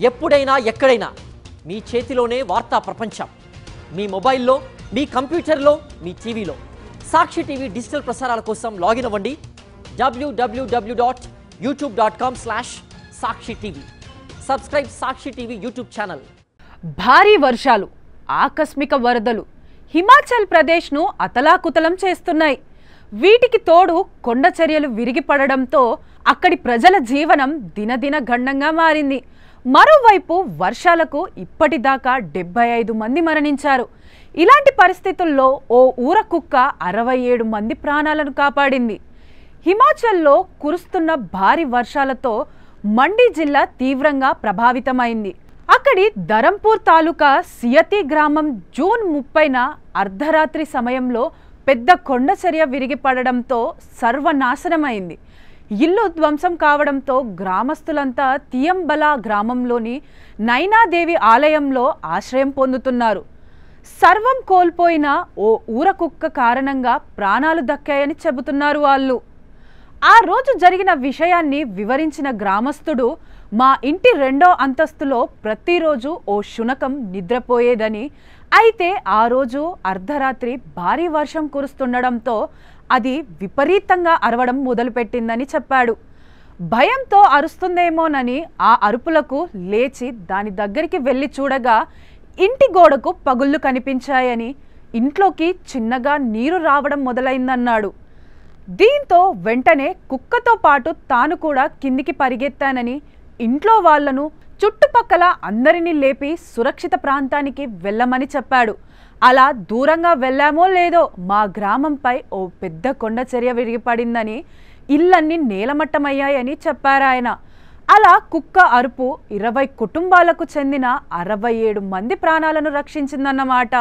ఎప్పుడైనా ఎక్కడైనా మీ చేతిలోనే వార్తా ప్రపంచం. మీ మొబైల్లో, మీ కంప్యూటర్లో, మీ టీవీలో. సాక్షి టీవీ డిజిటల్ ప్రసారాల కోసం లాగిన్ అవ్వండి www.youtube.com/సాక్షి టీవీ. సబ్స్క్రైబ్ సాక్షి టీవీ యూట్యూబ్ ఛానల్. భారీ వర్షాలు, ఆకస్మిక వరదలు హిమాచల్ ప్రదేశ్ను అతలాకుతలం చేస్తున్నాయి. వీటికి తోడు కొండ చర్యలు విరిగిపడడంతో అక్కడి ప్రజల జీవనం దినదిన గండంగా మారింది. మరోవైపు వర్షాలకు ఇప్పటిదాకా 75 మంది మరణించారు. ఇలాంటి పరిస్థితుల్లో ఓ ఊర కుక్క 67 మంది ప్రాణాలను కాపాడింది. హిమాచల్లో కురుస్తున్న భారీ వర్షాలతో మండి జిల్లా తీవ్రంగా ప్రభావితమైంది. అక్కడి ధరంపూర్ తాలూకా సియతి గ్రామం జూన్ 30న అర్ధరాత్రి సమయంలో పెద్ద కొండచర్య విరిగిపడడంతో సర్వనాశనమైంది. ఇల్లు ధ్వంసం కావడంతో గ్రామస్తులంతా తియంబలా గ్రామంలోని నైనాదేవి ఆలయంలో ఆశ్రయం పొందుతున్నారు. సర్వం కోల్పోయిన ఓ ఊరకుక్క కారణంగా ప్రాణాలు దక్కాయని చెబుతున్నారు వాళ్ళు. ఆ రోజు జరిగిన విషయాన్ని వివరించిన గ్రామస్తుడు, మా ఇంటి 2వ అంతస్తులో ప్రతిరోజు ఓ శునకం నిద్రపోయేదని, అయితే ఆ రోజు అర్ధరాత్రి భారీ వర్షం కురుస్తుండడంతో అది విపరీతంగా అరవడం మొదలుపెట్టిందని చెప్పాడు. భయంతో అరుస్తుందేమోనని ఆ అరుపులకు లేచి దాని దగ్గరికి వెళ్ళి చూడగా ఇంటి గోడకు పగుళ్ళు కనిపించాయని, ఇంట్లోకి చిన్నగా నీరు రావడం మొదలైందన్నాడు. దీంతో వెంటనే కుక్కతో పాటు తాను కూడా కిందికి పరిగెత్తానని, ఇంట్లో వాళ్లను చుట్టుపక్కల అందరినీ లేపి సురక్షిత ప్రాంతానికి వెళ్ళమని చెప్పాడు. అలా దూరంగా వెళ్ళామో లేదో మా గ్రామంపై ఓ పెద్ద కొండ చర్య విరిగిపడిందని, ఇళ్లన్నీ నేలమట్టమయ్యాయని చెప్పారాయన. అలా కుక్క అరుపు 20 కుటుంబాలకు చెందిన 67 మంది ప్రాణాలను రక్షించిందన్నమాట.